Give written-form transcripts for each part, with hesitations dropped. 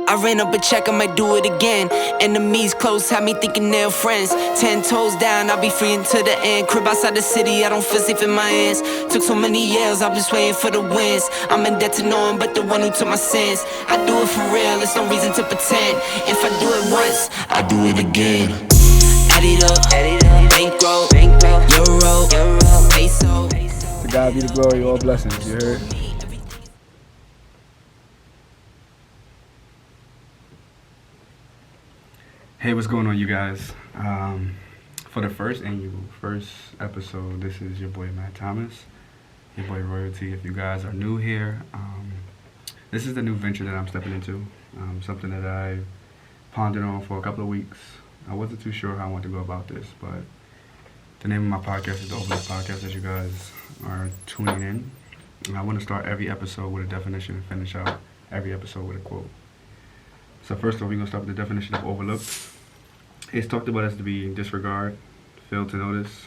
I ran up a check, I might do it again. Enemies close, had me thinking they're friends. 10 toes down, I'll be free until the end. Crib outside the city, I don't feel safe in my hands. Took so many years, I'm just waiting for the wins. I'm in debt to no one but the one who took my sins. I do it for real, there's no reason to pretend. If I do it once, I do it again. Add it up, bankroll, euro, peso. To God be the glory, all blessings, you heard? Hey, what's going on, you guys? For the first episode, this is your boy Matt Thomas, your boy Royalty. If you guys are new here, this is the new venture that I'm stepping into, something that I pondered on for a couple of weeks. I wasn't too sure how I wanted to go about this, but the name of my podcast is the Overlooked Podcast, as you guys are tuning in. And I want to start every episode with a definition and finish out every episode with a quote. So first of all, we're going to start with the definition of overlooked. It's talked about as to be disregard, failed to notice,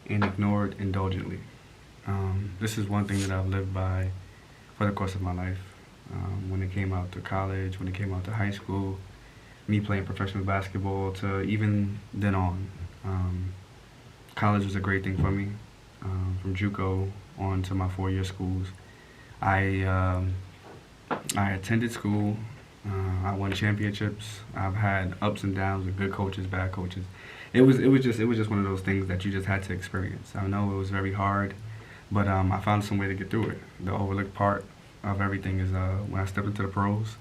and ignored indulgently. This is one thing that I've lived by for the course of my life. When it came out to college, when it came out to high school, me playing professional basketball to even then on. College was a great thing for me. From JUCO on to my 4-year schools. I attended school. I won championships. I've had ups and downs with good coaches, bad coaches. It was just one of those things that you just had to experience. I know it was very hard, but I found some way to get through it. The overlooked part of everything is when I stepped into the pros,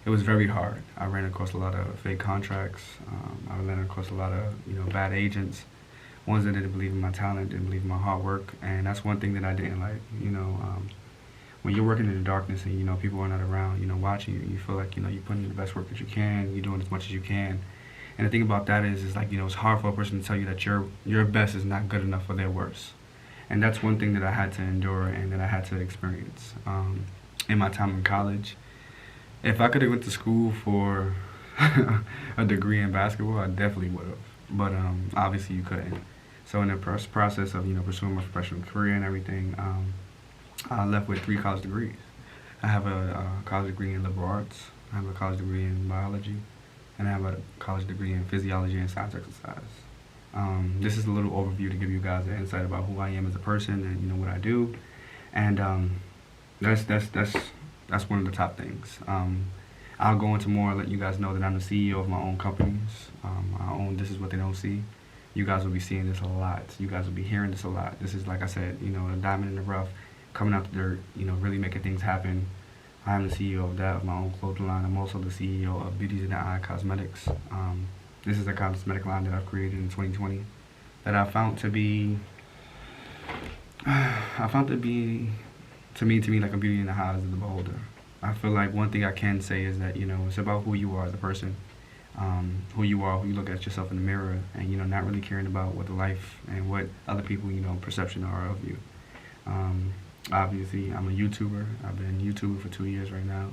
it was very hard. I ran across a lot of fake contracts. I ran across a lot of bad agents, ones that didn't believe in my talent, didn't believe in my hard work, and that's one thing that I didn't like. When you're working in the darkness and people are not around, watching you, you feel like you're putting in the best work that you can, you're doing as much as you can. And the thing about that is like it's hard for a person to tell you that your best is not good enough for their worst. And that's one thing that I had to endure and that I had to experience in my time in college. If I could have went to school for a degree in basketball, I definitely would have. But obviously you couldn't. So in the process of pursuing my professional career and everything, I left with 3 college degrees. I have a college degree in liberal arts, I have a college degree in biology, and I have a college degree in physiology and science exercise. This is a little overview to give you guys an insight about who I am as a person and what I do, and that's one of the top things. I'll go into more and let you guys know that I'm the CEO of my own companies. I own This Is What They Don't See. You guys will be seeing this a lot. You guys will be hearing this a lot. This is, like I said, a diamond in the rough, coming out the dirt, really making things happen. I'm the CEO of that, of my own clothing line. I'm also the CEO of Beauties in the Eye Cosmetics. This is a cosmetic line that I've created in 2020 that I found to be to me like a beauty in the eyes of the beholder. I feel like one thing I can say is that it's about who you are as a person, who you are, who you look at yourself in the mirror, and not really caring about what the life and what other people perception are of you. Obviously, I'm a YouTuber. I've been YouTuber for 2 years right now.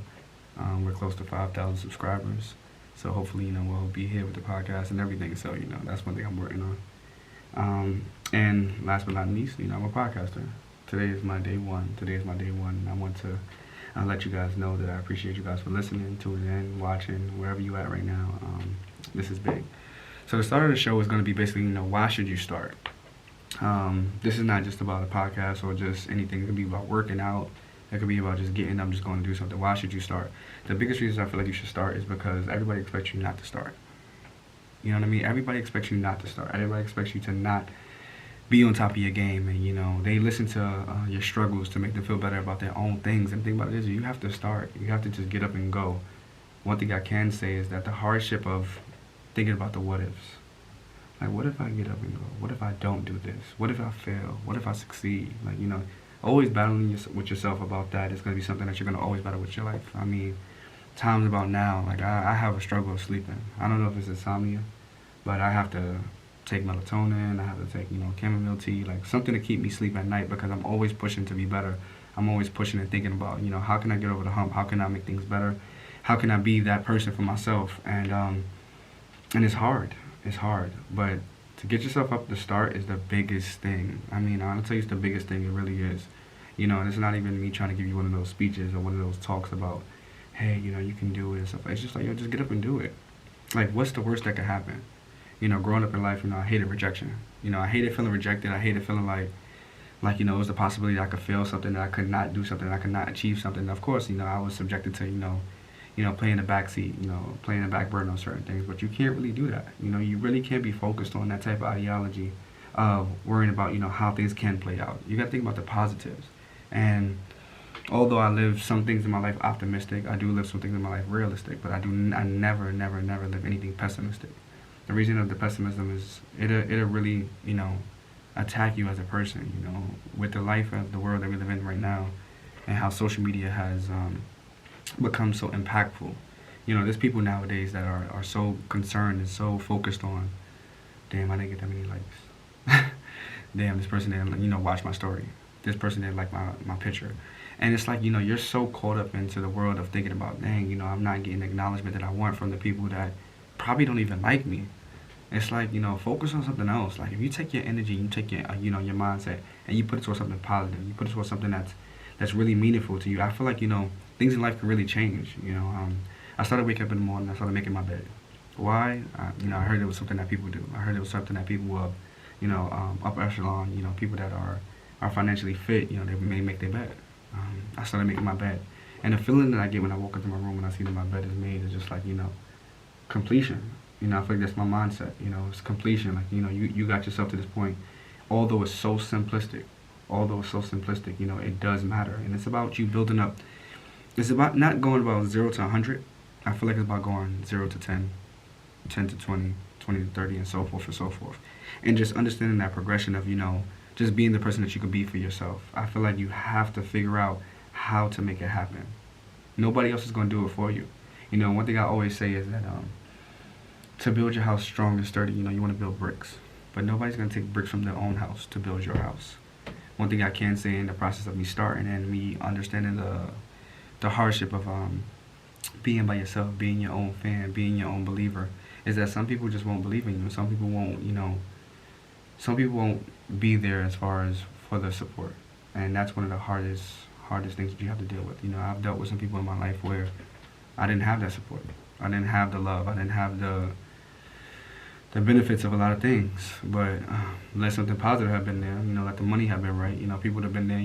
We're close to 5,000 subscribers. So hopefully, we'll be here with the podcast and everything. So, that's one thing I'm working on. And last but not least, I'm a podcaster. Today is my day one. And I want to let you guys know that I appreciate you guys for listening, tuning in, watching, wherever you at right now. This is big. So the start of the show is going to be basically, why should you start? This is not just about a podcast or just anything. It could be about working out. It could be about just getting up, just going to do something. Why should you start? The biggest reason I feel like you should start is because everybody expects you not to start. You know what I mean? Everybody expects you not to start. Everybody expects you to not be on top of your game. And, they listen to your struggles to make them feel better about their own things. And the thing about it is you have to start. You have to just get up and go. One thing I can say is that the hardship of thinking about the what ifs. Like, what if I get up and go? What if I don't do this? What if I fail? What if I succeed? Like, always battling with yourself about that is going to be something that you're going to always battle with your life. I mean, times about now, like, I have a struggle of sleeping. I don't know if it's insomnia, but I have to take melatonin. I have to take, chamomile tea, like something to keep me asleep at night because I'm always pushing to be better. I'm always pushing and thinking about, how can I get over the hump? How can I make things better? How can I be that person for myself? And it's hard. It's hard, but to get yourself up to start is the biggest thing. I mean, I'll tell you it's the biggest thing. It really is. And it's not even me trying to give you one of those speeches or one of those talks about, hey, you can do it and stuff. It's just like, yo, just get up and do it. Like, what's the worst that could happen? Growing up in life, I hated rejection. I hated feeling rejected. I hated feeling like, it was the possibility that I could fail something, that I could not do something, that I could not achieve something. Of course, I was subjected to, playing the back seat, playing the back burner on certain things. But you can't really do that. You really can't be focused on that type of ideology of worrying about, how things can play out. You got to think about the positives. And although I live some things in my life optimistic, I do live some things in my life realistic. But I never live anything pessimistic. The reason of the pessimism is it'll really, attack you as a person, with the life of the world that we live in right now and how social media has become so impactful. There's people nowadays that are so concerned and so focused on, damn, I didn't get that many likes. Damn, this person didn't, watch my story. This person didn't like my picture. And it's like, you're so caught up into the world of thinking about, dang, I'm not getting the acknowledgement that I want from the people that probably don't even like me. It's like, focus on something else. Like, if you take your energy, you take your, your mindset, and you put it towards something positive, you put it towards something that's really meaningful to you, I feel like, things in life can really change. I started waking up in the morning, I started making my bed. Why? I heard it was something that people do. I heard it was something that people of, upper echelon, people that are financially fit, they may make their bed. I started making my bed. And the feeling that I get when I walk into my room and I see that my bed is made is just like, completion. I feel like that's my mindset. It's completion. Like, you got yourself to this point. Although it's so simplistic, it does matter. And it's about you building up. It's about not going about 0 to 100. I feel like it's about going 0 to 10, 10 to 20, 20 to 30, and so forth and so forth. And just understanding that progression of, just being the person that you can be for yourself. I feel like you have to figure out how to make it happen. Nobody else is going to do it for you. One thing I always say is that to build your house strong and sturdy, you want to build bricks. But nobody's going to take bricks from their own house to build your house. One thing I can say in the process of me starting and me understanding the hardship of being by yourself, being your own fan, being your own believer, is that some people just won't believe in you. Some people won't be there as far as for the support. And that's one of the hardest things that you have to deal with. I've dealt with some people in my life where I didn't have that support. I didn't have the love. I didn't have the benefits of a lot of things. But let something positive have been there, let the money have been right, people have been there,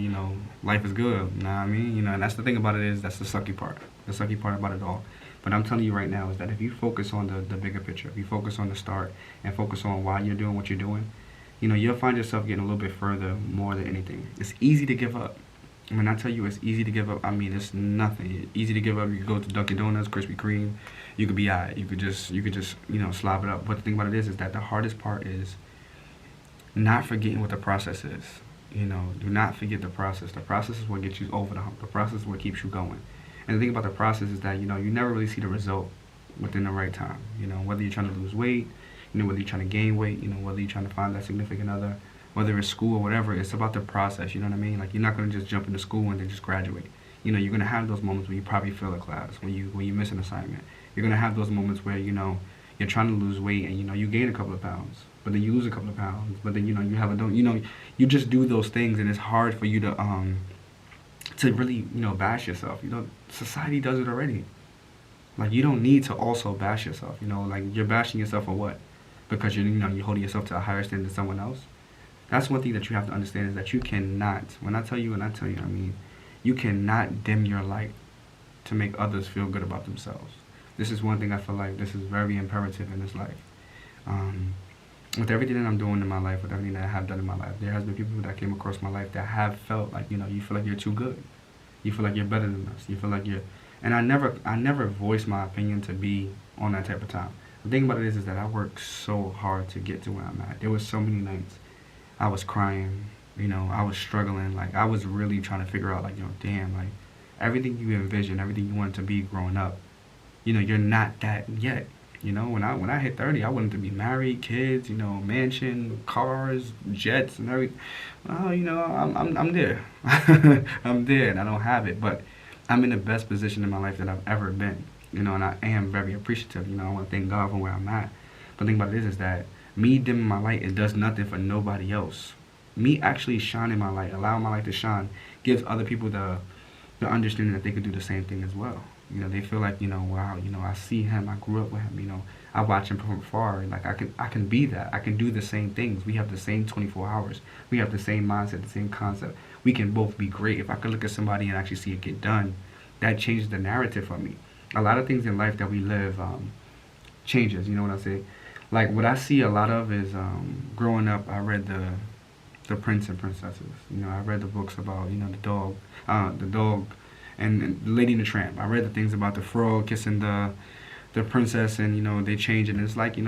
life is good, you know what I mean? And that's the thing about it is that's the sucky part. The sucky part about it all. But I'm telling you right now is that if you focus on the bigger picture, if you focus on the start and focus on why you're doing what you're doing, you'll find yourself getting a little bit further more than anything. It's easy to give up. When I tell you it's easy to give up, I mean it's nothing. It's easy to give up. You can go to Dunkin' Donuts, Krispy Kreme. You could be alright. You could just slop it up. But the thing about it is that the hardest part is not forgetting what the process is. Do not forget the process. The process is what gets you over the hump. The process is what keeps you going. And the thing about the process is that you never really see the result within the right time. Whether you're trying to lose weight, whether you're trying to gain weight, whether you're trying to find that significant other, whether it's school or whatever, it's about the process, you know what I mean? Like, you're not going to just jump into school and then just graduate. You're going to have those moments where you probably fail a class, when you miss an assignment. You're going to have those moments where, you're trying to lose weight and, you gain a couple of pounds, but then you lose a couple of pounds, but then, you just do those things, and it's hard for you to really, bash yourself. Society does it already. Like, you don't need to also bash yourself, like, you're bashing yourself for what? Because you're holding yourself to a higher standard than someone else. That's one thing that you have to understand is that you cannot, when I tell you, I mean, you cannot dim your light to make others feel good about themselves. This is one thing I feel like this is very imperative in this life. With everything that I'm doing in my life, with everything that I have done in my life, there has been people that came across my life that have felt like, you feel like you're too good. You feel like you're better than us. You feel like you're, and I never voiced my opinion to be on that type of time. The thing about it is that I worked so hard to get to where I'm at. There was so many nights I was crying, I was struggling. Like, I was really trying to figure out, like, damn, like, everything you envisioned, everything you wanted to be growing up, you're not that yet. When I hit 30, I wanted to be married, kids, mansion, cars, jets, and everything. Well, I'm there. I'm there, and I don't have it, but I'm in the best position in my life that I've ever been, and I am very appreciative. I want to thank God for where I'm at. But the thing about it is that me dimming my light, it does nothing for nobody else. Me actually shining my light, allowing my light to shine, gives other people the understanding that they can do the same thing as well. They feel like, wow, I see him, I grew up with him, I watch him from afar, and like I can be that. I can do the same things. We have the same 24 hours. We have the same mindset, the same concept. We can both be great. If I could look at somebody and actually see it get done, that changes the narrative for me. A lot of things in life that we live changes. You know what I say? Like what I see a lot of is growing up. I read the Prince and Princesses. I read the books about the dog, and Lady and the Tramp. I read the things about the frog kissing the princess, and they change it. And it's like,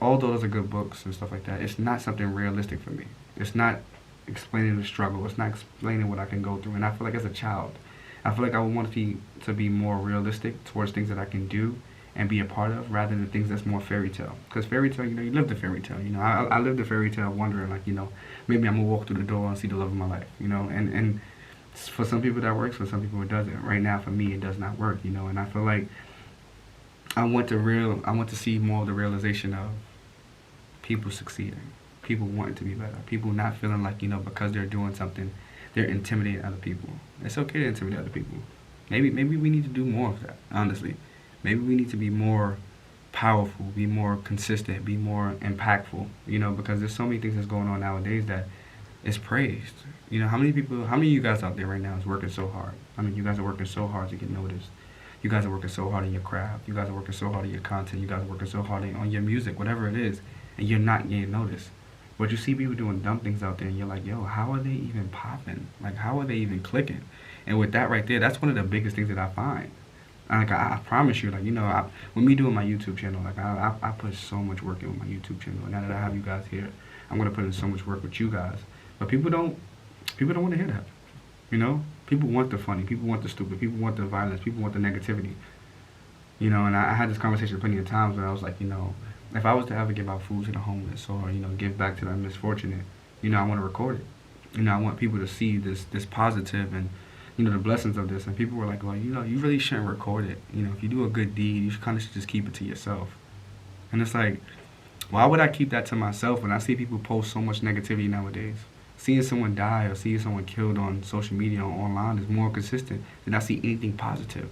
all those are good books and stuff like that. It's not something realistic for me. It's not explaining the struggle. It's not explaining what I can go through. And I feel like as a child, I feel like I would want to be more realistic towards things that I can do and be a part of, rather than things that's more fairy tale. Because fairy tale, you live the fairy tale. I live the fairy tale wondering, like, maybe I'm gonna walk through the door and see the love of my life. And for some people that works, for some people it doesn't. Right now, for me, it does not work. And I feel like I want to see more of the realization of people succeeding, people wanting to be better, people not feeling like, because they're doing something, they're intimidating other people. It's okay to intimidate other people. Maybe we need to do more of that, honestly. Maybe we need to be more powerful, be more consistent, be more impactful, because there's so many things that's going on nowadays that is praised. How many of you guys out there right now is working so hard? You guys are working so hard to get noticed. You guys are working so hard in your craft. You guys are working so hard in your content. You guys are working so hard on your music, whatever it is, and you're not getting noticed. But you see people doing dumb things out there, and you're like, yo, how are they even popping? Like, how are they even clicking? And with that right there, that's one of the biggest things that I find. Like, I promise you, like, when me doing my YouTube channel, like, I put so much work in with my YouTube channel. And now that I have you guys here, I'm going to put in so much work with you guys. But people don't want to hear that. People want the funny, people want the stupid, people want the violence, people want the negativity. And I had this conversation plenty of times where I was like, if I was to ever give out food to the homeless or, give back to the misfortunate, I want to record it. I want people to see this positive and, the blessings of this. And people were like, well, you really shouldn't record it. If you do a good deed, you kind of should just keep it to yourself. And it's like, why would I keep that to myself when I see people post so much negativity nowadays? Seeing someone die or seeing someone killed on social media or online is more consistent than I see anything positive.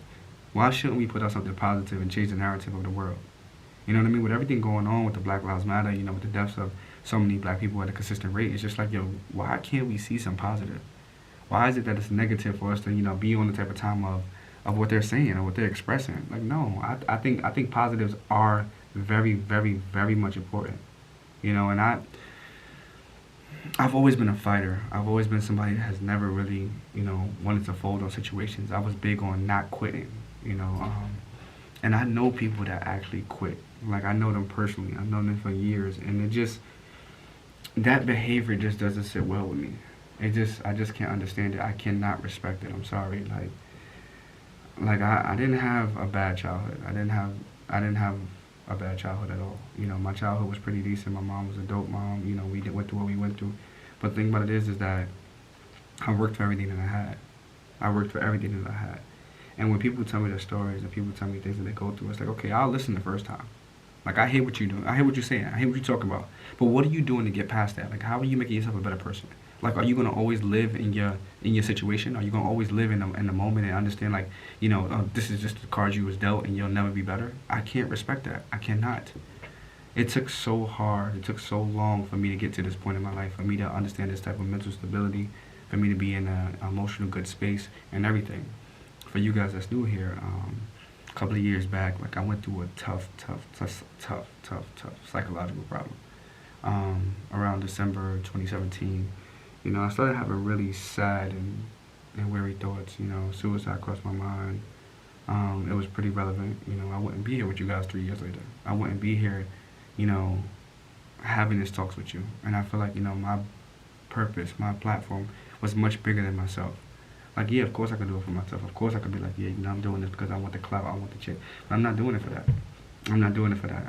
Why shouldn't we put out something positive and change the narrative of the world? You know what I mean? With everything going on with the Black Lives Matter, with the deaths of so many black people at a consistent rate, it's just like, yo, why can't we see some positive? Why is it that it's negative for us to, be on the type of time of what they're saying or what they're expressing? Like, no, I think positives are very, very, very much important. And I've always been a fighter. I've always been somebody that has never really, wanted to fold on situations. I was big on not quitting, and I know people that actually quit. Like, I know them personally. I've known them for years, and that behavior just doesn't sit well with me. I just can't understand it. I cannot respect it. I'm sorry. Like I didn't have a bad childhood. I didn't have a bad childhood at all. My childhood was pretty decent. My mom was a dope mom. We went through what we went through. But the thing about it is that I worked for everything that I had. And when people tell me their stories and people tell me things that they go through, it's like, okay, I'll listen the first time. Like, I hear what you're doing. I hear what you're saying. I hear what you're talking about. But what are you doing to get past that? Like, how are you making yourself a better person? Like, are you going to always live in your situation? Are you going to always live in the moment and understand, like, this is just the cards you was dealt and you'll never be better? I can't respect that. I cannot. It took so hard. It took so long for me to get to this point in my life, for me to understand this type of mental stability, for me to be in an emotional good space and everything. For you guys that's new here, a couple of years back, like, I went through a tough psychological problem. Around December 2017, I started having really sad and weary thoughts. Suicide crossed my mind. It was pretty relevant. I wouldn't be here with you guys 3 years later. I wouldn't be here, having these talks with you. And I feel like, my purpose, my platform was much bigger than myself. Like, yeah, of course I could do it for myself. Of course I could be like, yeah, I'm doing this because I want the clout, I want the chick. But I'm not doing it for that.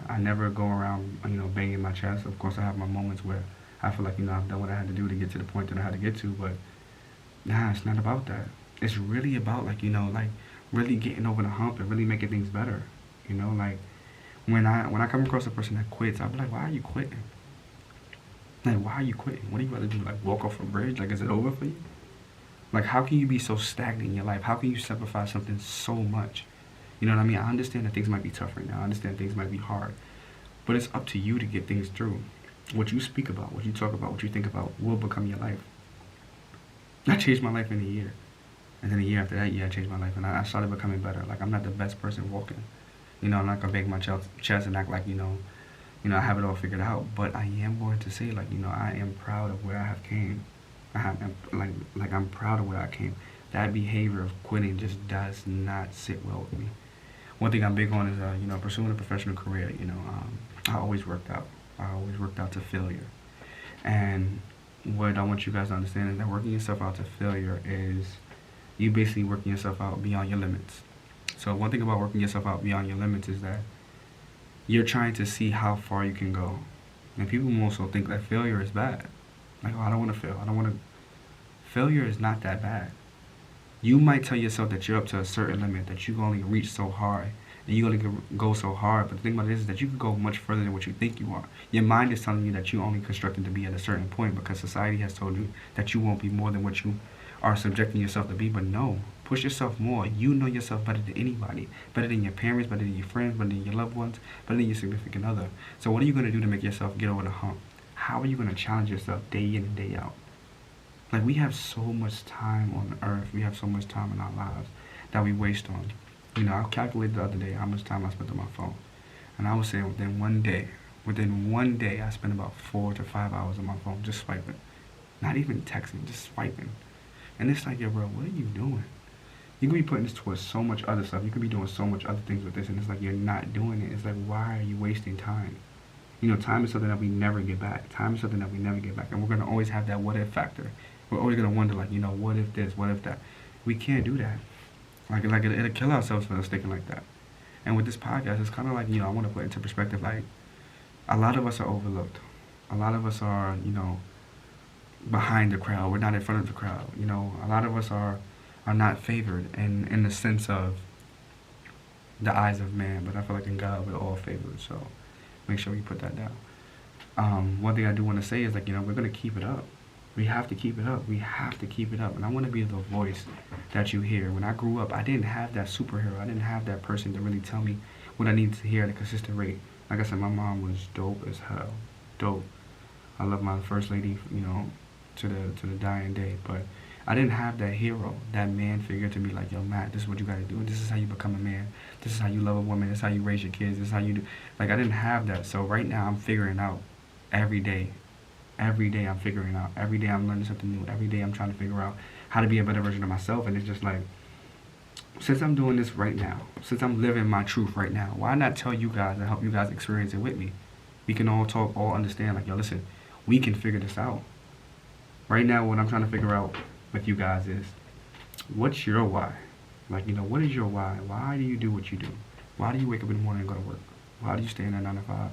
I never go around, banging my chest. Of course I have my moments where I feel like, I've done what I had to do to get to the point that I had to get to. But, nah, it's not about that. It's really about, like, really getting over the hump and really making things better. Like, when I come across a person that quits, I'll be like, why are you quitting? Like, why are you quitting? What are you about to do? Like, walk off a bridge? Like, is it over for you? Like, how can you be so stagnant in your life? How can you sacrifice something so much? You know what I mean? I understand that things might be tough right now. I understand things might be hard. But it's up to you to get things through. What you speak about, what you talk about, what you think about will become your life. I changed my life in a year. And then a year after that year, I changed my life. And I started becoming better. Like, I'm not the best person walking. You know, I'm not going to bang my chest and act like, I have it all figured out. But I am going to say, like, I am proud of where I have came. I'm proud of where I came. That behavior of quitting just does not sit well with me. One thing I'm big on is, pursuing a professional career. I always worked out. I always worked out to failure. And what I want you guys to understand is that working yourself out to failure is you basically working yourself out beyond your limits. So one thing about working yourself out beyond your limits is that you're trying to see how far you can go. And people also think that failure is bad. Like, oh, I don't want to fail. Failure is not that bad. You might tell yourself that you're up to a certain limit, that you can only reach so hard, and you only can go so hard. But the thing about it is that you can go much further than what you think you are. Your mind is telling you that you're only constructed to be at a certain point because society has told you that you won't be more than what you are subjecting yourself to be. But no, push yourself more. You know yourself better than anybody, better than your parents, better than your friends, better than your loved ones, better than your significant other. So what are you going to do to make yourself get over the hump? How are you going to challenge yourself day in and day out? Like, we have so much time on earth. We have so much time in our lives that we waste on. I calculated the other day how much time I spent on my phone. And I was saying within one day, I spent about 4 to 5 hours on my phone just swiping. Not even texting, just swiping. And it's like, yo, bro, what are you doing? You could be putting this towards so much other stuff. You could be doing so much other things with this. And it's like, you're not doing it. It's like, why are you wasting time? Time is something that we never get back. Time is something that we never get back. And we're going to always have that what if factor. We're always going to wonder, like, what if this, what if that? We can't do that. Like it'll kill ourselves for us thinking like that. And with this podcast, it's kind of like, I want to put into perspective, like, a lot of us are overlooked. A lot of us are, behind the crowd. We're not in front of the crowd. A lot of us are not favored in the sense of the eyes of man. But I feel like in God, we're all favored. So make sure we put that down. One thing I do want to say is, like, we're going to keep it up. We have to keep it up. We have to keep it up. And I want to be the voice that you hear. When I grew up, I didn't have that superhero. I didn't have that person to really tell me what I needed to hear at a consistent rate. Like I said, my mom was dope as hell. Dope. I love my first lady, to the dying day. But I didn't have that hero, that man figure to be like, yo, Matt, this is what you got to do. This is how you become a man. This is how you love a woman. This is how you raise your kids. This is how you do. Like, I didn't have that. So right now, I'm figuring out every day. Every day I'm figuring out. Every day I'm learning something new. Every day I'm trying to figure out how to be a better version of myself. And it's just like, since I'm doing this right now, since I'm living my truth right now, why not tell you guys and help you guys experience it with me? We can all talk, all understand, like, yo, listen, we can figure this out. Right now, what I'm trying to figure out with you guys is, what's your why? Like, what is your why? Why do you do what you do? Why do you wake up in the morning and go to work? Why do you stay in that 9 to 5?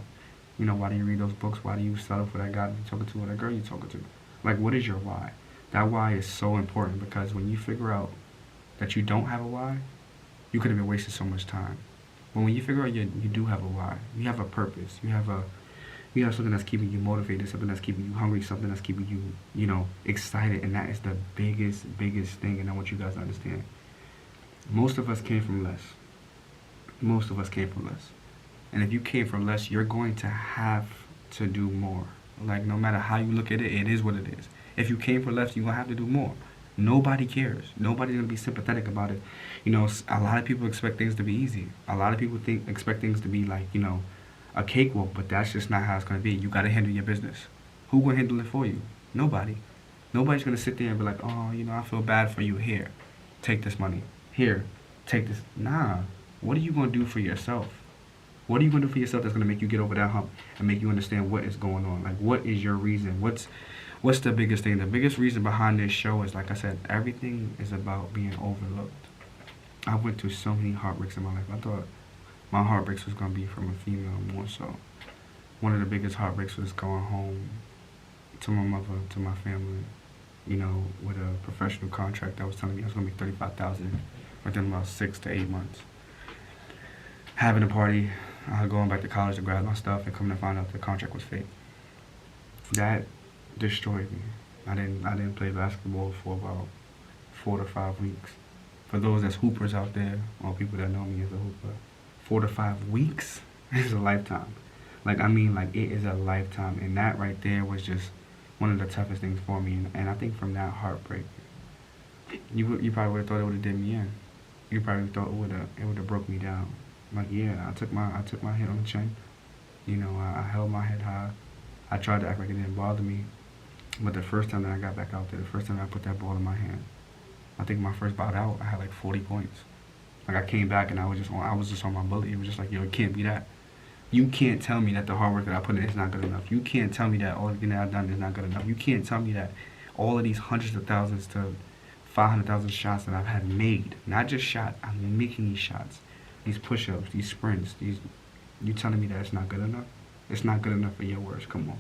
Why do you read those books? Why do you settle for that guy you're talking to or that girl you're talking to? Like, what is your why? That why is so important, because when you figure out that you don't have a why, you could have been wasting so much time. But when you figure out you do have a why, you have a purpose, you have something that's keeping you motivated, something that's keeping you hungry, something that's keeping you, excited, and that is the biggest thing, and I want you guys to understand. Most of us came from less. Most of us came from less. And if you came from less, you're going to have to do more. Like, no matter how you look at it, it is what it is. If you came from less, you're going to have to do more. Nobody cares. Nobody's going to be sympathetic about it. A lot of people expect things to be easy. A lot of people expect things to be like, a cakewalk, but that's just not how it's going to be. You got to handle your business. Who will handle it for you? Nobody. Nobody's going to sit there and be like, oh, I feel bad for you. Here, take this money. Here, take this. Nah. What are you going to do for yourself? What are you going to do for yourself that's going to make you get over that hump and make you understand what is going on? Like, what is your reason? What's the biggest thing? The biggest reason behind this show is, like I said, everything is about being overlooked. I went through so many heartbreaks in my life. I thought my heartbreaks was going to be from a female more so. One of the biggest heartbreaks was going home to my mother, to my family, with a professional contract that was telling me I was going to make $35,000 within about 6 to 8 months. Having a party, going back to college to grab my stuff, and coming to find out the contract was fake. That destroyed me. I didn't play basketball for about 4 to 5 weeks. For those that's hoopers out there, or people that know me as a hooper, 4 to 5 weeks is a lifetime. Like, I mean, like, it is a lifetime. And that right there was just one of the toughest things for me. And I think from that heartbreak, you probably would have thought it would have did me in. You probably thought it would have broke me down. Like, yeah, I took my hit on the chin. You know, I held my head high. I tried to act like it didn't bother me. But the first time that I got back out there, the first time I put that ball in my hand, I think my first bout out, I had like 40 points. Like, I came back and I was just on my bully. It was just like, yo, it can't be that. You can't tell me that the hard work that I put in is not good enough. You can't tell me that all the things that I've done is not good enough. You can't tell me that all of these hundreds of thousands to 500,000 shots that I've had made, not just shot, I'm making these shots, these push-ups, these sprints, you telling me that it's not good enough? It's not good enough for your words. Come on.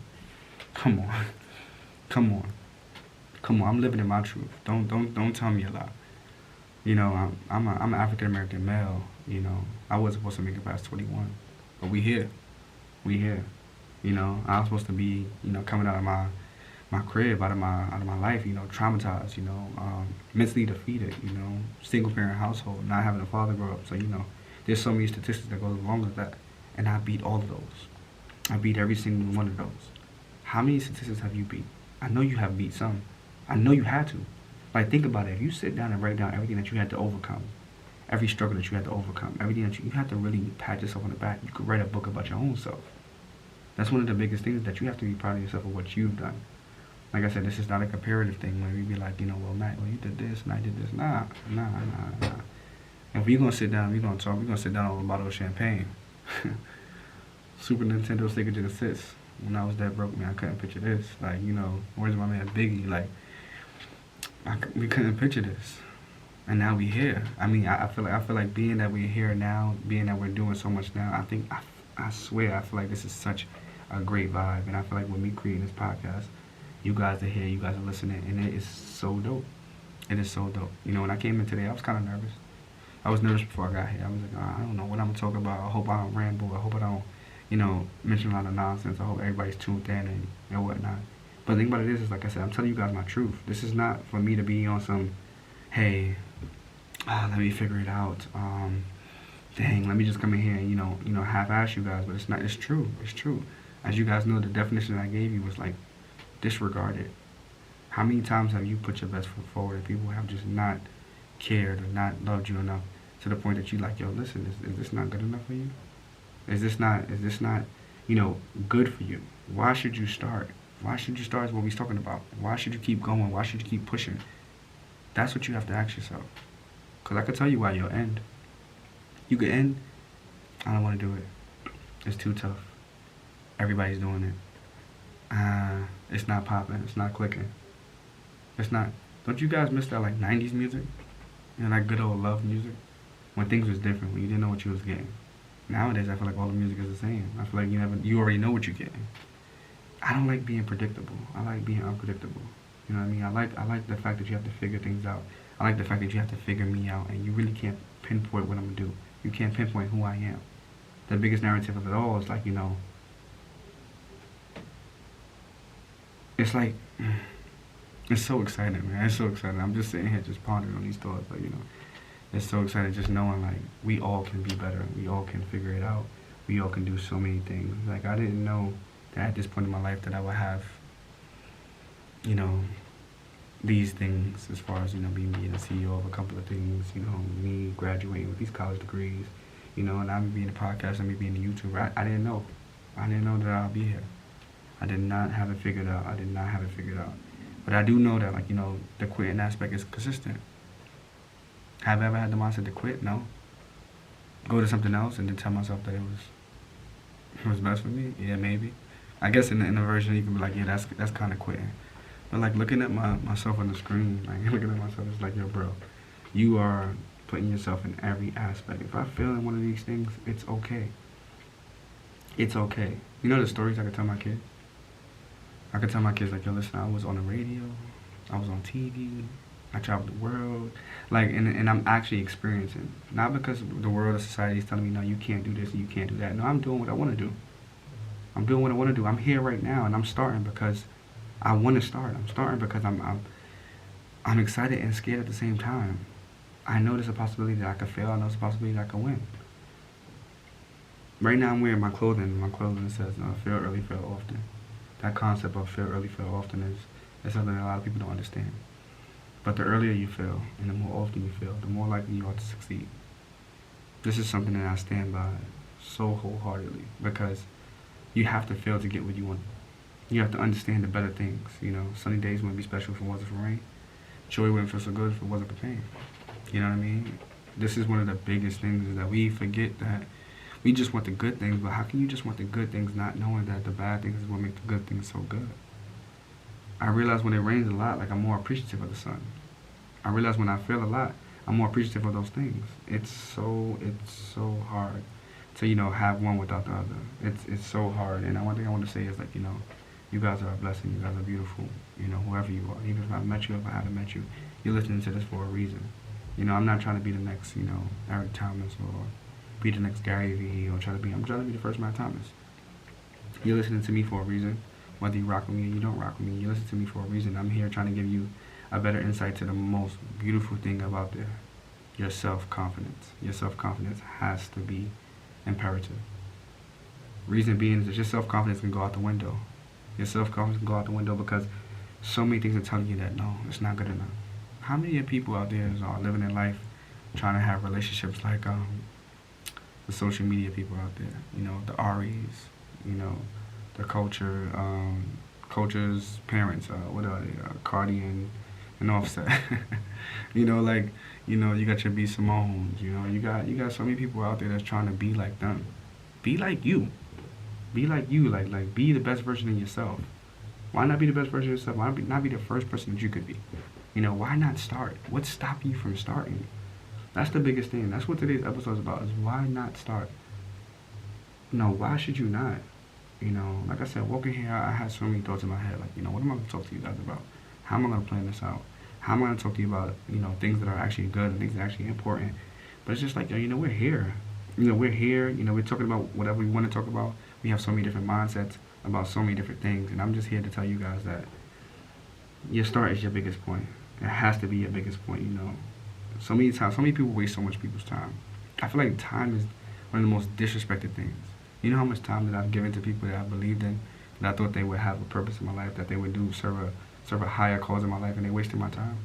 Come on. Come on. Come on. I'm living in my truth. Don't tell me a lie. You know, I'm an African American male. You know, I wasn't supposed to make it past 21, but we here. You know, I was supposed to be, you know, coming out of my crib, out of my life, you know, traumatized, you know, mentally defeated, you know, single parent household, not having a father grow up. So, you know, there's so many statistics that go along with that, and I beat all of those. I beat every single one of those. How many statistics have you beat? I know you have beat some. I know you had to. Like, think about it. If you sit down and write down everything that you had to overcome, every struggle that you had to overcome, everything that you had to really pat yourself on the back, you could write a book about your own self. That's one of the biggest things, that you have to be proud of yourself of what you've done. Like I said, this is not a comparative thing where we be like, you know, well, Matt, well, you did this and I did this. Nah. If we're going to sit down, we're going to talk, we're going to sit down on a bottle of champagne. Super Nintendo Sega Genesis. When I was that broke, man, I couldn't picture this. Like, you know, where's my man Biggie? Like, we couldn't picture this. And now we here. I mean, I feel like being that we're here now, being that we're doing so much now, I swear, I feel like this is such a great vibe. And I feel like with me creating this podcast, you guys are here, you guys are listening, and it is so dope. It is so dope. You know, when I came in today, I was kind of nervous. I was nervous before I got here. I was like, oh, I don't know what I'm going to talk about. I hope I don't ramble. I hope I don't, you know, mention a lot of nonsense. I hope everybody's tuned in and whatnot. But the thing about it is, like I said, I'm telling you guys my truth. This is not for me to be on some, hey, let me figure it out. Dang, let me just come in here and, you know, half-ass you guys. But it's not. It's true. It's true. As you guys know, the definition I gave you was like, disregard it. How many times have you put your best foot forward and people have just not cared or not loved you enough to the point that you like, yo, listen, is this not good enough for you? Is this not, you know, good for you? Why should you start? Why should you start is what we're talking about. Why should you keep going? Why should you keep pushing? That's what you have to ask yourself. Because I could tell you why you'll end. You could end, I don't want to do it. It's too tough. Everybody's doing it. It's not popping. It's not clicking. It's not. Don't you guys miss that, like, 90s music? You know, that good old love music? When things was different, when you didn't know what you was getting. Nowadays, I feel like all the music is the same. I feel like you already know what you're getting. I don't like being predictable. I like being unpredictable. You know what I mean? I like the fact that you have to figure things out. I like the fact that you have to figure me out, and you really can't pinpoint what I'm going to do. You can't pinpoint who I am. The biggest narrative of it all is like, you know, it's like, it's so exciting, man. It's so exciting. I'm just sitting here just pondering on these thoughts. Like, you know, it's so exciting just knowing, like, we all can be better. We all can figure it out. We all can do so many things. Like, I didn't know that at this point in my life that I would have, you know, these things as far as, you know, being a CEO of a couple of things, you know, me graduating with these college degrees, you know, and I'm being a podcast and me being a YouTuber. I didn't know. I didn't know that I'll be here. I did not have it figured out. But I do know that, like, you know, the quitting aspect is consistent. Have I ever had the mindset to quit? No. Go to something else and then tell myself that it was best for me? Yeah, maybe. I guess in a version you can be like, yeah, that's kind of quitting. But, like, looking at myself on the screen, like, looking at myself, it's like, yo, bro, you are putting yourself in every aspect. If I fail in one of these things, it's okay. It's okay. You know the stories I could tell my kids? I could tell my kids, like, yo, listen, I was on the radio, I was on TV, I traveled the world, like, and I'm actually experiencing. Not because the world of society is telling me, no, you can't do this and you can't do that. No, I'm doing what I want to do. I'm doing what I want to do. I'm here right now, and I'm starting because I want to start. I'm starting because I'm excited and scared at the same time. I know there's a possibility that I could fail. I know there's a possibility that I could win. Right now I'm wearing my clothing. My clothing says fail early, fail often. That concept of fail early, fail often is something that a lot of people don't understand. But the earlier you fail and the more often you fail, the more likely you are to succeed. This is something that I stand by so wholeheartedly, because you have to fail to get what you want. You have to understand the better things. Sunny days wouldn't be special if it wasn't for rain. Joy wouldn't feel so good if it wasn't for pain. You know what I mean? This is one of the biggest things, is that we forget that we just want the good things, but how can you just want the good things not knowing that the bad things is what make the good things so good? I realize when it rains a lot, like, I'm more appreciative of the sun. I realize when I fail a lot, I'm more appreciative of those things. It's so hard to, have one without the other. It's so hard. And one thing I want to say is, like, you guys are a blessing. You guys are beautiful. Whoever you are. Even if I met you, if I haven't met you, you're listening to this for a reason. I'm not trying to be the next, Eric Thomas, or be the next Gary Vee, or I'm trying to be the first Matt Thomas. You're listening to me for a reason. Whether you rock with me or you don't rock with me, you listen to me for a reason. I'm here trying to give you a better insight to the most beautiful thing about there, your self-confidence. Your self-confidence has to be imperative. Reason being is that your self-confidence can go out the window. Your self-confidence can go out the window because so many things are telling you that, no, it's not good enough. How many people out there are living in life trying to have relationships like the social media people out there, the REs, the culture's parents, what are they, Cardi and Offset. You got your B. Simone's, you got so many people out there that's trying to be like them. Be like you. Be like you, like be the best version of yourself. Why not be the best version of yourself? Why not be the first person that you could be? Why not start? What's stopping you from starting? That's the biggest thing. That's what today's episode is about, is why not start? Why should you not? Like I said, walking here, I had so many thoughts in my head, like, what am I going to talk to you guys about? How am I going to plan this out? How am I going to talk to you about, things that are actually good and things that are actually important? But it's just like, we're here. We're here, we're talking about whatever we want to talk about. We have so many different mindsets about so many different things, and I'm just here to tell you guys that your start is your biggest point. It has to be your biggest point, So many times, so many people waste so much people's time. I feel like time is one of the most disrespected things. You know how much time that I've given to people that I believed in, that I thought they would have a purpose in my life, that they would serve a higher cause in my life, and they wasted my time.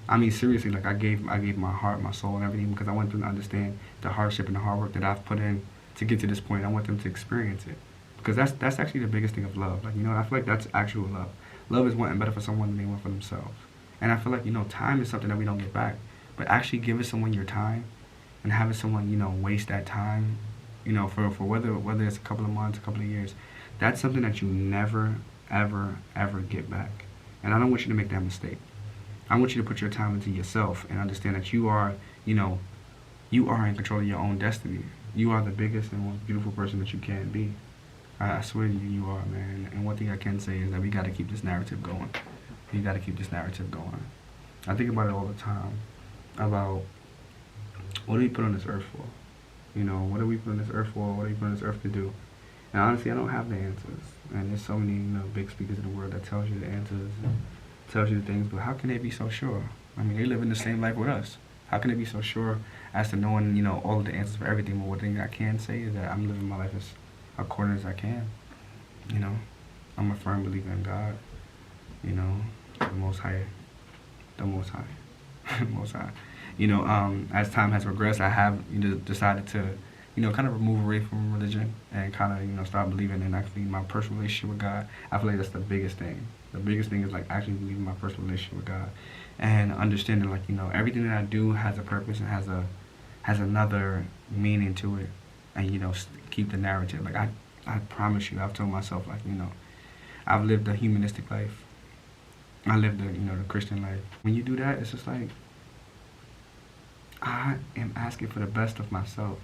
I mean, seriously, like, I gave my heart, my soul, and everything, because I want them to understand the hardship and the hard work that I've put in to get to this point. I want them to experience it, because that's actually the biggest thing of love. Like, I feel like that's actual love. Love is wanting better for someone than they want for themselves. And I feel like, time is something that we don't get back. But actually giving someone your time and having someone, waste that time, for whether it's a couple of months, a couple of years, that's something that you never, ever, ever get back. And I don't want you to make that mistake. I want you to put your time into yourself and understand that you are in control of your own destiny. You are the biggest and most beautiful person that you can be. I swear to you, you are, man. And one thing I can say is that we got to keep this narrative going. We got to keep this narrative going. I think about it all the time, about what do we put on this earth for? What do we put on this earth for? What do we put on this earth to do? And honestly, I don't have the answers. And there's so many, big speakers in the world that tells you the answers and tells you the things, but how can they be so sure? I mean, they live in the same life with us. How can they be so sure as to knowing, all of the answers for everything? But one thing I can say is that I'm living my life as according as I can. I'm a firm believer in God. The Most High. The Most High. Most High. As time has progressed, I have decided to, kind of remove away from religion and kind of, start believing in actually my personal relationship with God. I feel like that's the biggest thing. The biggest thing is, like, actually believing my personal relationship with God and understanding, like, everything that I do has a purpose and has another meaning to it, and keep the narrative. Like, I promise you, I've told myself, like, I've lived a humanistic life. I lived the Christian life. When you do that, it's just like, I am asking for the best of myself.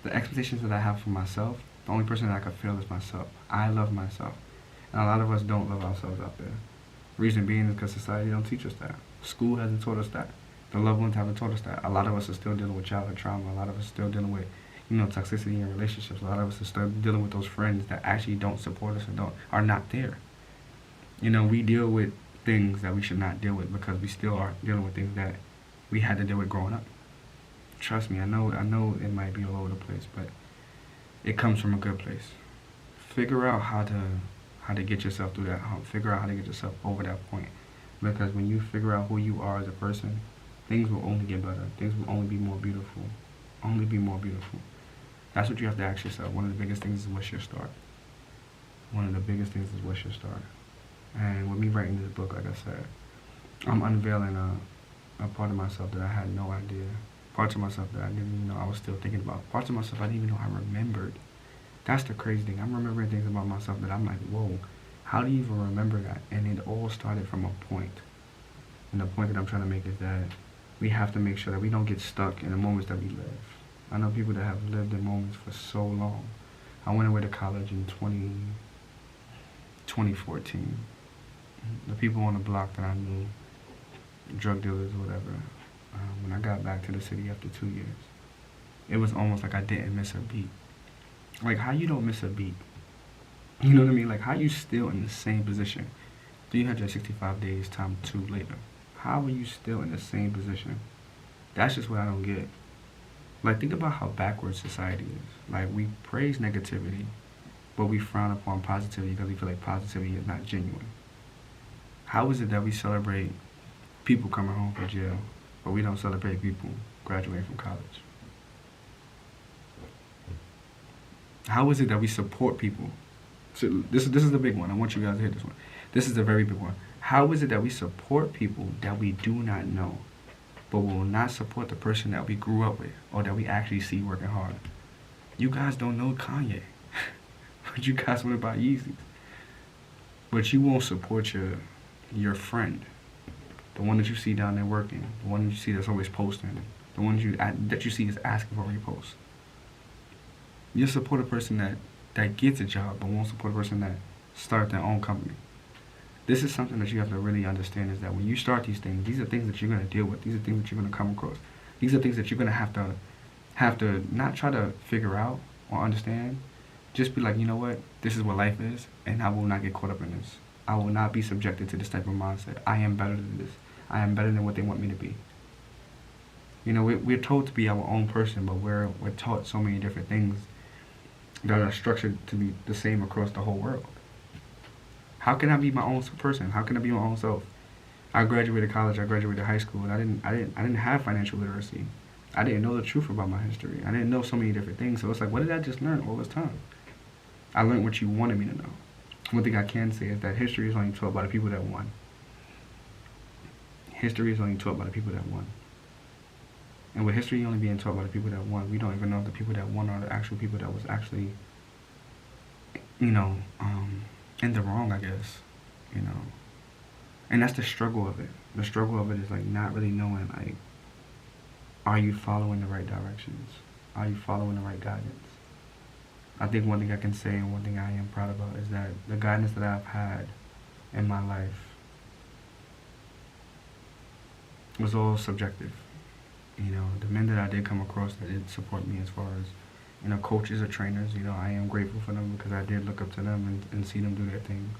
The expectations that I have for myself, the only person that I can feel is myself. I love myself. And a lot of us don't love ourselves out there. Reason being is because society don't teach us that. School hasn't taught us that. The loved ones haven't taught us that. A lot of us are still dealing with childhood trauma. A lot of us are still dealing with, toxicity in relationships. A lot of us are still dealing with those friends that actually don't support us and are not there. We deal with things that we should not deal with because we still are dealing with things that we had to deal with growing up. Trust me, I know it might be all over the place, but it comes from a good place. Figure out how to get yourself through that hump. Figure out how to get yourself over that point. Because when you figure out who you are as a person, things will only get better. Things will only be more beautiful. Only be more beautiful. That's what you have to ask yourself. One of the biggest things is, what's your start? One of the biggest things is, what's your start? And with me writing this book, like I said, I'm unveiling a part of myself that I had no idea. Parts of myself that I didn't even know I was still thinking about. Parts of myself I didn't even know I remembered. That's the crazy thing. I'm remembering things about myself that I'm like, whoa, how do you even remember that? And it all started from a point. And the point that I'm trying to make is that we have to make sure that we don't get stuck in the moments that we live. I know people that have lived in moments for so long. I went away to college in 2014. The people on the block that I knew, drug dealers or whatever, when I got back to the city after 2 years, it was almost like I didn't miss a beat. Like, how you don't miss a beat? You know what I mean? Like, how you still in the same position 365 days times 2 later? How are you still in the same position? That's just what I don't get. Like, think about how backwards society is. Like, we praise negativity, but we frown upon positivity because we feel like positivity is not genuine. How is it that we celebrate people coming home from jail, but we don't celebrate people graduating from college? How is it that we support people? So this is the big one. I want you guys to hear this one. This is a very big one. How is it that we support people that we do not know, but will not support the person that we grew up with or that we actually see working hard? You guys don't know Kanye, but you guys want to buy Yeezys. But you won't support your friend, the one that you see down there working, the one that you see that's always posting, the one that you see is asking for reposts. You'll support a person that gets a job, but won't support a person that starts their own company. This is something that you have to really understand, is that when you start these are things that you're going to deal with. These are things that you're going to come across. These are things that you're going to have to not try to figure out or understand. Just be like, you know what? This is what life is, and I will not get caught up in this. I will not be subjected to this type of mindset. I am better than this. I am better than what they want me to be. You know, we're told to be our own person, but we're taught so many different things that are structured to be the same across the whole world. How can I be my own person? How can I be my own self? I graduated college, I graduated high school, and I didn't have financial literacy. I didn't know the truth about my history. I didn't know so many different things. So it's like, what did I just learn all this time? I learned what you wanted me to know. One thing I can say is that history is only taught by the people that won. History is only taught by the people that won. And with history only being taught by the people that won, we don't even know if the people that won are the actual people that was actually, in the wrong, I guess, And that's the struggle of it. The struggle of it is, like, not really knowing, like, are you following the right directions? Are you following the right guidance? I think one thing I can say and one thing I am proud about is that the guidance that I've had in my life was all subjective. The men that I did come across that did support me as far as, coaches or trainers, I am grateful for them because I did look up to them and see them do their thing.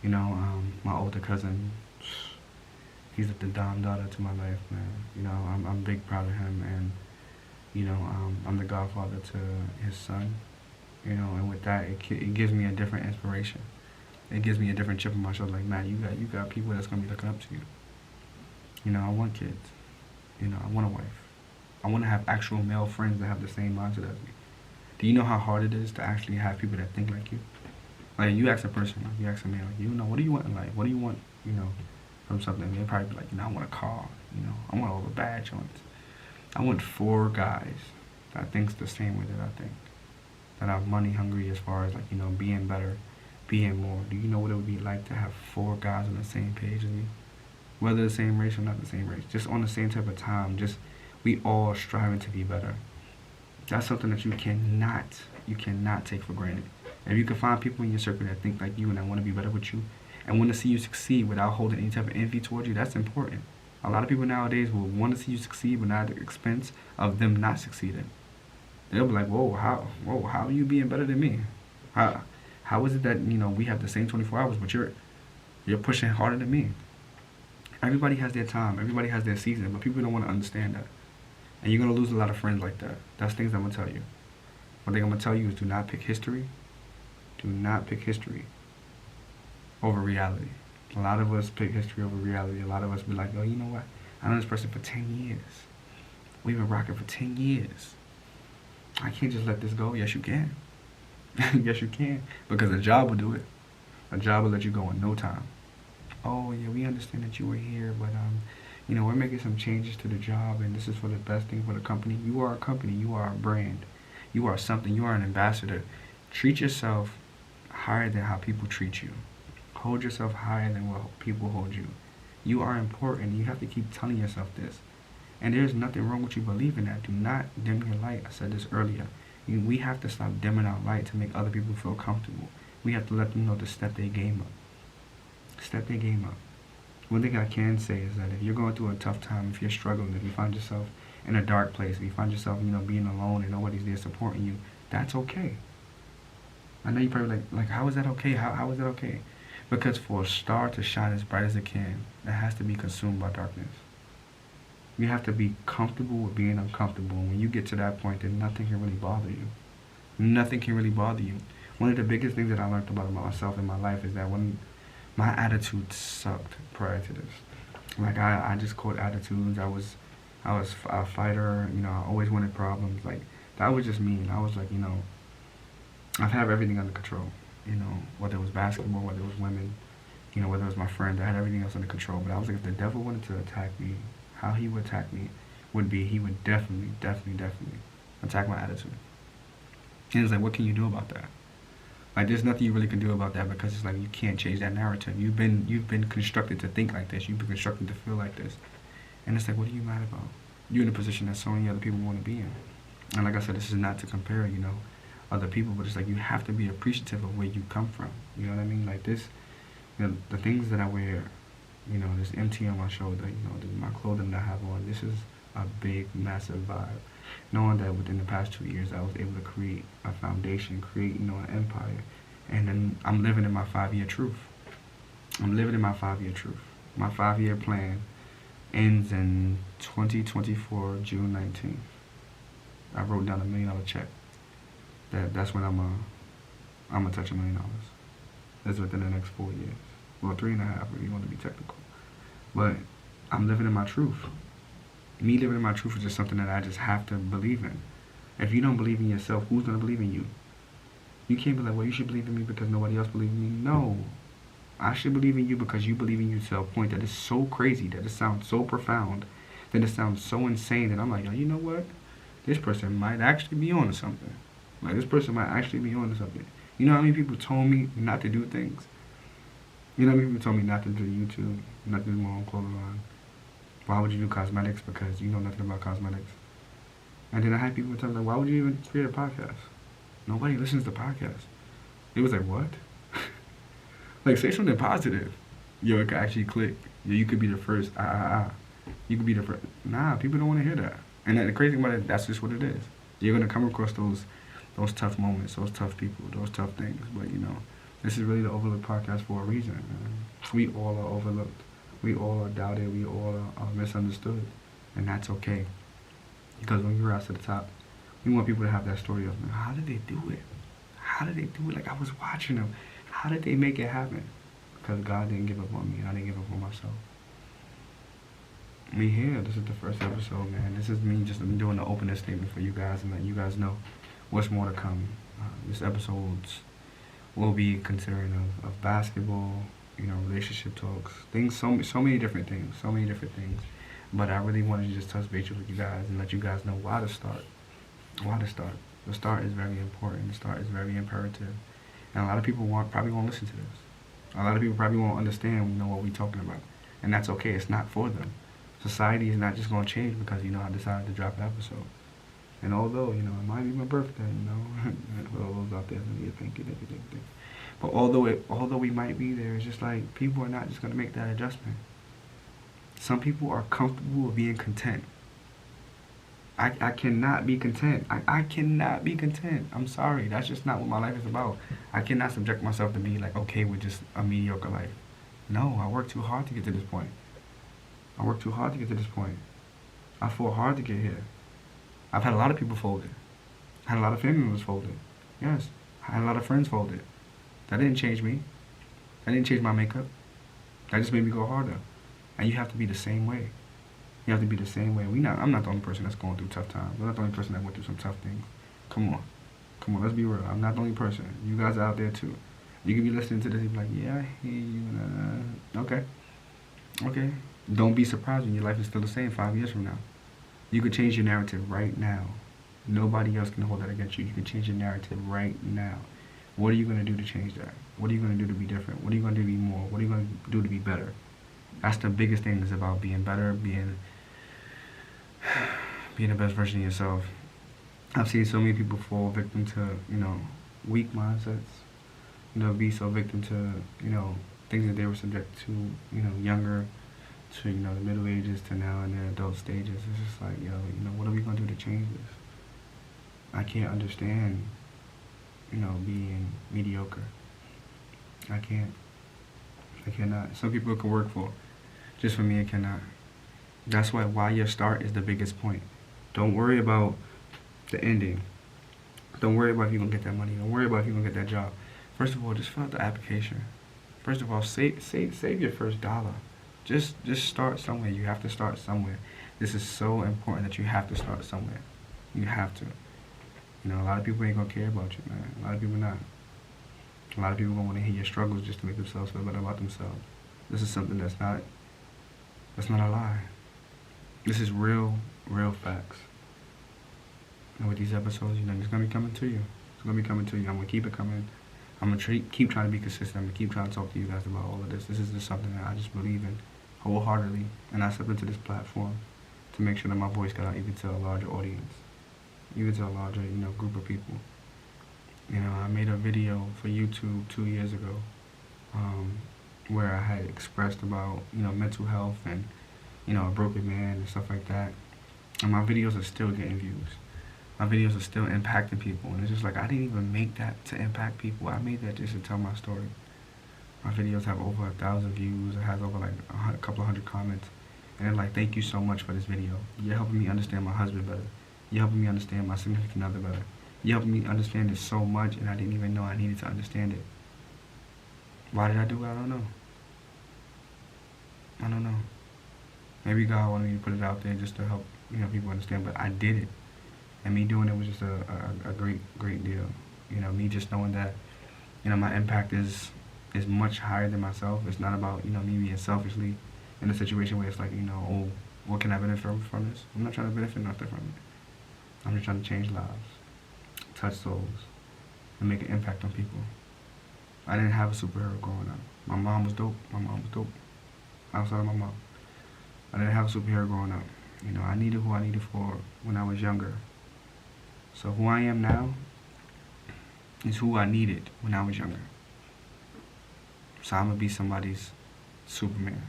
My older cousin, he's the dime daughter to my life, man. I'm big proud of him, and, I'm the godfather to his son, and with that, it gives me a different inspiration. It gives me a different chip on my shoulder, like, man, you got people that's going to be looking up to you. I want kids. I want a wife. I want to have actual male friends that have the same mindset as me. Do you know how hard it is to actually have people that think like you? Like, you ask a person, you ask a man, like, what do you want in life? What do you want, from something? They'll probably be like, I want a car, I want all the bad joints. I want 4 guys that thinks the same way that I think. That are money hungry as far as, like, being better, being more. Do you know what it would be like to have 4 guys on the same page as you? Whether the same race or not the same race, just on the same type of time, just we all striving to be better. That's something that you cannot take for granted. If you can find people in your circle that think like you and that want to be better with you and want to see you succeed without holding any type of envy towards you, that's important. A lot of people nowadays will want to see you succeed, but not at the expense of them not succeeding. They'll be like, how are you being better than me? How is it that, we have the same 24 hours, but you're pushing harder than me? Everybody has their time. Everybody has their season, but people don't want to understand that. And you're going to lose a lot of friends like that. That's things I'm going to tell you. One thing I'm going to tell you is do not pick history. Do not pick history over reality. A lot of us pick history over reality. A lot of us be like, oh, you know what? I know this person for 10 years. We've been rocking for 10 years. I can't just let this go. Yes, you can. Yes, you can. Because a job will do it. A job will let you go in no time. Oh, yeah, we understand that you were here, but, we're making some changes to the job, and this is for the best thing for the company. You are a company. You are a brand. You are something. You are an ambassador. Treat yourself higher than how people treat you. Hold yourself higher than what people hold you. You are important. You have to keep telling yourself this. And there's nothing wrong with you believing that. Do not dim your light. I said this earlier. We have to stop dimming our light to make other people feel comfortable. We have to let them know to step their game up. Step their game up. One thing I can say is that if you're going through a tough time, if you're struggling, if you find yourself in a dark place, if you find yourself, being alone and nobody's there supporting you, that's okay. I know you're probably like, how is that okay? How is that okay? Because for a star to shine as bright as it can, it has to be consumed by darkness. You have to be comfortable with being uncomfortable. And when you get to that point, then nothing can really bother you. Nothing can really bother you. One of the biggest things that I learned about myself in my life is that when my attitude sucked prior to this. Like I just caught attitudes. I was a fighter. I always wanted problems. Like that was just me. And I was like, I've had everything under control. Whether it was basketball, whether it was women, whether it was my friends, I had everything else under control. But I was like, if the devil wanted to attack me, how he would attack me would be he would definitely attack my attitude. And it's like, what can you do about that? Like, there's nothing you really can do about that because it's like you can't change that narrative. You've been constructed to think like this. You've been constructed to feel like this. And it's like, what are you mad about? You're in a position that so many other people want to be in. And like I said, this is not to compare, other people, but it's like you have to be appreciative of where you come from. You know what I mean? Like this, the things that I wear, this MT on my shoulder, my clothing that I have on, this is a big, massive vibe. Knowing that within the past 2 years, I was able to create a foundation, create, an empire. And then I'm living in my 5-year truth. I'm living in my 5-year truth. My 5-year plan ends in 2024, June 19th. I wrote down $1 million check. That's when I'm gonna touch $1 million. That's within the next 4 years. Well, 3.5 if you want to be technical. But I'm living in my truth. Me living in my truth is just something that I just have to believe in. If you don't believe in yourself, who's gonna believe in you? You can't be like, well, you should believe in me because nobody else believes in me. No. I should believe in you because you believe in you to a point that is so crazy, that it sounds so profound, that it sounds so insane that I'm like, oh, you know what? This person might actually be on to something. Like, this person might actually be on to something. You know how many people told me not to do things? You know how many people told me not to do YouTube, not to do my own clothing line? Why would you do cosmetics? Because you know nothing about cosmetics. And then I had people tell me, like, why would you even create a podcast? Nobody listens to podcasts. It was like, what? Like, say something positive. Yo, it could actually click. Yo, you could be the first. You could be the first. Nah, people don't want to hear that. And the crazy thing about it, that's just what it is. You're going to come across those tough moments, those tough people, those tough things. But, this is really the Overlooked Podcast for a reason, man. We all are overlooked. We all are doubted. We all are misunderstood. And that's okay. Because when we rise to the top, we want people to have that story of, man, how did they do it? How did they do it? Like, I was watching them. How did they make it happen? Because God didn't give up on me. I didn't give up on myself. Me here. This is the first episode, man. This is me just doing the opening statement for you guys and letting you guys know what's more to come. This episodes will be considering of basketball, relationship talks, things, so many different things, But I really wanted to just touch base with you guys and let you guys know why to start. Why to start. The start is very important. The start is very imperative. And a lot of people probably won't listen to this. A lot of people probably won't understand, what we're talking about. And that's okay. It's not for them. Society is not just going to change because, I decided to drop an episode. And although, it might be my birthday, for all those out there, thank you. But although we might be there, it's just like people are not just going to make that adjustment. Some people are comfortable with being content. I cannot be content. I cannot be content. I'm sorry. That's just not what my life is about. I cannot subject myself to be like, okay with just a mediocre life. No, I worked too hard to get to this point. I worked too hard to get to this point. I fought hard to get here. I've had a lot of people folded. I had a lot of family members folded. Yes. I had a lot of friends folded. That didn't change me. That didn't change my makeup. That just made me go harder. And you have to be the same way. You have to be the same way. I'm not the only person that's going through tough times. I'm not the only person that went through some tough things. Come on. Come on, let's be real. I'm not the only person. You guys are out there too. You can be listening to this and be like, yeah, I hear you. Okay. Okay. Don't be surprised when your life is still the same 5 years from now. You could change your narrative right now. Nobody else can hold that against you. You can change your narrative right now. What are you going to do to change that? What are you going to do to be different? What are you going to do to be more? What are you going to do to be better? That's the biggest thing, is about being better, being the best version of yourself. I've seen so many people fall victim to, weak mindsets. Be so victim to, things that they were subject to, younger, to, the middle ages, to now in their adult stages. It's just like, what are we going to do to change this? I can't understand, being mediocre. I can't. I cannot. Some people it can work for. Just for me, it cannot. That's why your start is the biggest point. Don't worry about the ending. Don't worry about if you're going to get that money. Don't worry about if you're going to get that job. First of all, just fill out the application. First of all, save your first dollar. Just start somewhere. You have to start somewhere. This is so important that you have to start somewhere. You have to. A lot of people ain't going to care about you, man. A lot of people not. A lot of people going to want to hear your struggles just to make themselves feel better about themselves. This is something that's not a lie. This is real facts. And with these episodes, it's going to be coming to you. It's going to be coming to you. I'm going to keep it coming. I'm going to keep trying to be consistent. I'm going to keep trying to talk to you guys about all of this. This is just something that I just believe in wholeheartedly. And I stepped into this platform to make sure that my voice got out even to a larger audience. Even to a larger, group of people. I made a video for YouTube 2 years ago where I had expressed about, mental health and, a broken man and stuff like that. And my videos are still getting views. My videos are still impacting people. And it's just like, I didn't even make that to impact people. I made that just to tell my story. My videos have over 1,000 views. It has over a couple of hundred comments. And they're like, thank you so much for this video. You're helping me understand my husband better. You're helping me understand my significant other better. You're helping me understand it so much, and I didn't even know I needed to understand it. Why did I do it? I don't know. I don't know. Maybe God wanted me to put it out there just to help, people understand, but I did it. And me doing it was just a great deal. Me just knowing that, my impact is much higher than myself. It's not about, me being selfishly in a situation where it's like, oh, what can I benefit from this? I'm not trying to benefit nothing from it. I'm just trying to change lives, touch souls, and make an impact on people. I didn't have a superhero growing up. My mom was dope. Outside of my mom. I didn't have a superhero growing up. I needed who I needed for when I was younger. So who I am now is who I needed when I was younger. So I'm going to be somebody's Superman.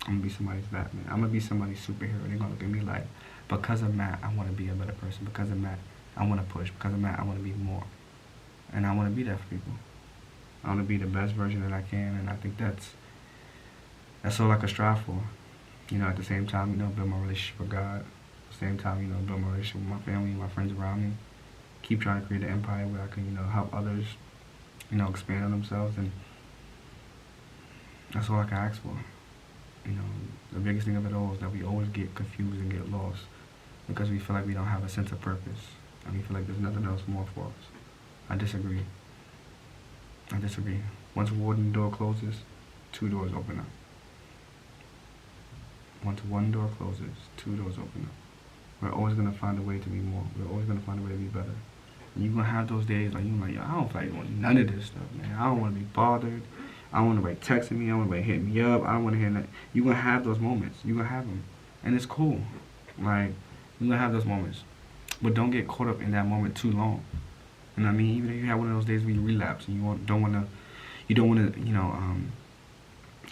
I'm going to be somebody's Batman. I'm going to be somebody's superhero. They're going to look at me like, because of Matt, I want to be a better person. Because of Matt, I want to push. Because of Matt, I want to be more. And I want to be that for people. I want to be the best version that I can, and I think that's all I can strive for. At the same time, build my relationship with God. At the same time, build my relationship with my family, my friends around me. Keep trying to create an empire where I can, help others, expand on themselves, and that's all I can ask for. The biggest thing of it all is that we always get confused and get lost because we feel like we don't have a sense of purpose, and we feel like there's nothing else more for us. I disagree. Once one door closes, 2 doors open up. Once one door closes, 2 doors open up. We're always going to find a way to be more. We're always going to find a way to be better. And you're going to have those days like, yo, I don't feel like doing none of this stuff, man. I don't want to be bothered. I don't want nobody texting me. I don't want nobody hitting me up. I don't want to hear that. You're going to have those moments. You're going to have them. And it's cool. You're going to have those moments. But don't get caught up in that moment too long. You know what I mean? Even if you have one of those days where you relapse and you don't want to,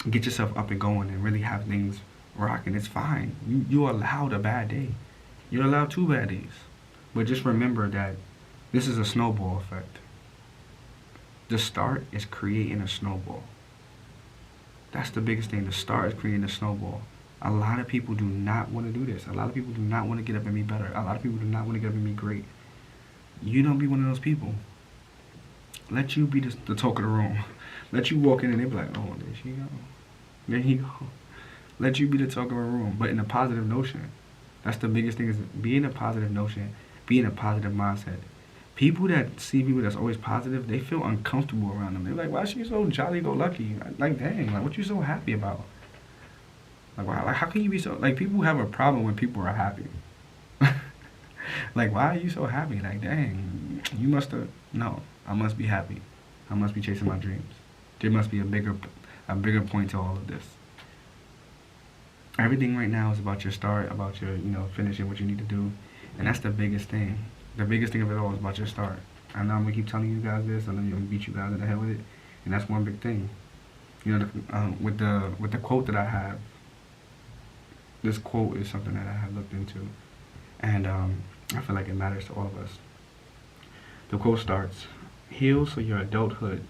get yourself up and going and really have things rocking. It's fine. You're allowed a bad day. You're allowed 2 bad days. But just remember that this is a snowball effect. The start is creating a snowball. That's the biggest thing. The start is creating a snowball. A lot of people do not want to do this. A lot of people do not want to get up and be better. A lot of people do not want to get up and be great. You don't be one of those people. Let you be the talk of the room. Let you walk in and they be like, oh, there she go. There he go. Let you be the talk of a room, but in a positive notion. That's the biggest thing, is being a positive notion, being a positive mindset. People that see people that's always positive, they feel uncomfortable around them. They're like, why is she so jolly-go-lucky? Like, dang, like, what you so happy about? Like, why, like, how can you be so... Like, people have a problem when people are happy. Like, why are you so happy? Like, dang, you must have... No, I must be happy. I must be chasing my dreams. There must be a bigger point to all of this. Everything right now is about your start, about your, finishing what you need to do. And that's the biggest thing. The biggest thing of it all is about your start. I know I'm going to keep telling you guys this. I know you're going to beat you guys in the head with it. And that's one big thing. With the quote that I have, this quote is something that I have looked into. And I feel like it matters to all of us. The quote starts, heal so your adulthood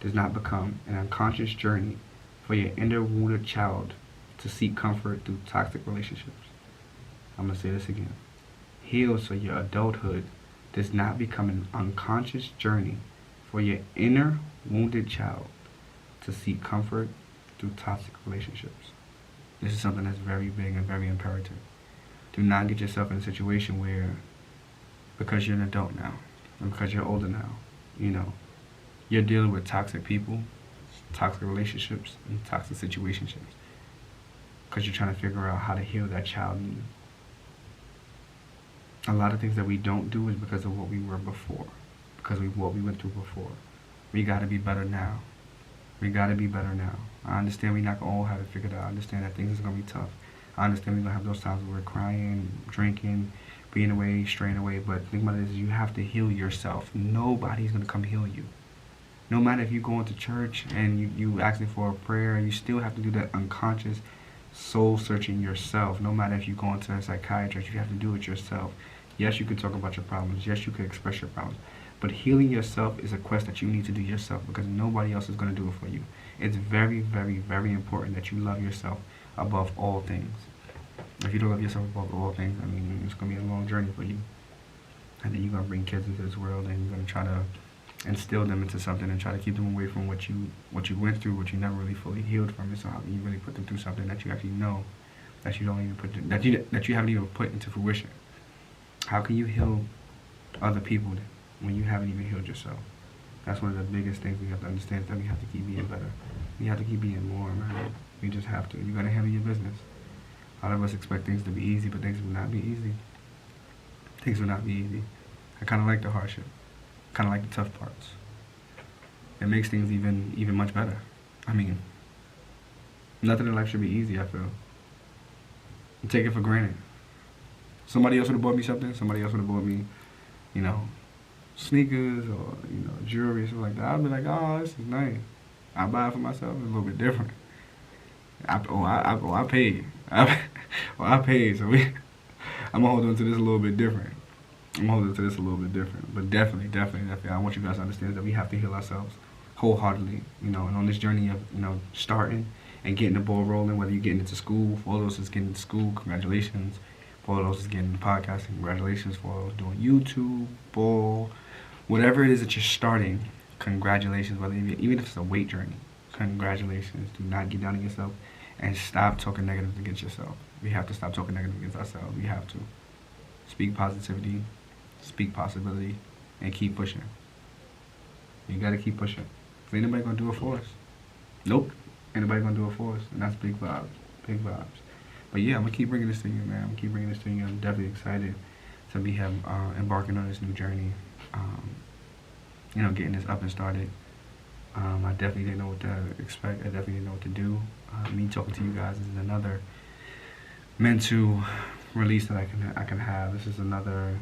does not become an unconscious journey for your inner wounded child to seek comfort through toxic relationships. I'm going to say this again. Heal so your adulthood does not become an unconscious journey for your inner wounded child to seek comfort through toxic relationships. This is something that's very big and very imperative. Do not get yourself in a situation where, because you're an adult now, and because you're older now, you're dealing with toxic people, toxic relationships, and toxic situationships. Because you're trying to figure out how to heal that child in you. A lot of things that we don't do is because of what we were before, because of what we went through before. We got to be better now. We got to be better now. I understand we're not going to all have it figured out. I understand that things are going to be tough. I understand we're going to have those times where we're crying, drinking, being away, straying away. But think about it, is you have to heal yourself. Nobody's going to come heal you. No matter if you go into church and you asking for a prayer, you still have to do that unconscious soul searching yourself. No matter if you go into a psychiatrist, you have to do it yourself. Yes, you can talk about your problems. Yes, you can express your problems. But healing yourself is a quest that you need to do yourself, because nobody else is going to do it for you. It's very, very, very important that you love yourself above all things. If you don't love yourself above all things, it's going to be a long journey for you. And then you're going to bring kids into this world, and you're going to try to instill them into something and try to keep them away from what you went through, what you never really fully healed from. And so how can you really put them through something that you actually know that you don't even that you haven't even put into fruition? How can you heal other people when you haven't even healed yourself? That's one of the biggest things we have to understand, is that we have to keep being better. We have to keep being more, man. We just have to. You gotta handle your business. A lot of us expect things to be easy, but things will not be easy. Things will not be easy. I kind of like the hardship. Kind of like the tough parts. It makes things even much better. Nothing in life should be easy, I feel. You take it for granted. Somebody else would have bought me something. Somebody else would have bought me, sneakers or, jewelry or something like that. I'd be like, oh, this is nice. I buy it for myself. It's a little bit different. I paid. I paid. So I'm going to hold on to this a little bit different. But definitely, I want you guys to understand that we have to heal ourselves wholeheartedly, and on this journey of, starting and getting the ball rolling, whether you're getting into school, for all those that's getting into school, congratulations. For all those that's getting into podcasting, congratulations. For all those doing YouTube, ball, whatever it is that you're starting, congratulations. Even if it's a weight journey, congratulations. Do not get down on yourself and stop talking negative against yourself. We have to stop talking negative against ourselves. We have to speak positivity, speak possibility, and keep pushing. You gotta keep pushing. If ain't nobody gonna do it for us. Nope. Ain't nobody gonna do it for us. And that's big vibes. Big vibes. But yeah, I'm gonna keep bringing this to you, man. I'm definitely excited to be embarking on this new journey. Getting this up and started. I definitely didn't know what to expect. I definitely didn't know what to do. Me talking to you guys is another mental release that I can have. This is another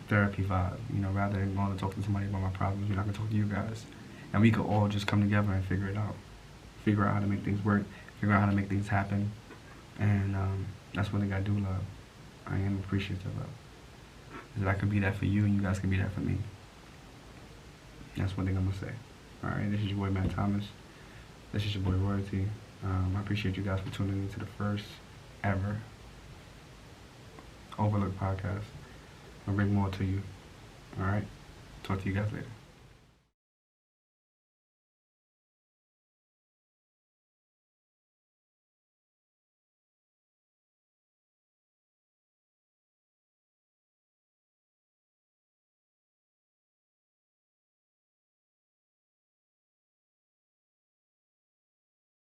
therapy vibe. Rather than going to talk to somebody about my problems, I can talk to you guys, and we could all just come together and figure it out. Figure out how to make things work. Figure out how to make things happen. And that's one thing I do love. I am appreciative of. Is that I can be that for you, and you guys can be that for me. That's one thing I'm gonna say. All right, this is your boy Matt Thomas. This is your boy Royalty. I appreciate you guys for tuning into the first ever. Overlooked Podcast. I'll bring more to you. All right? Talk to you guys later.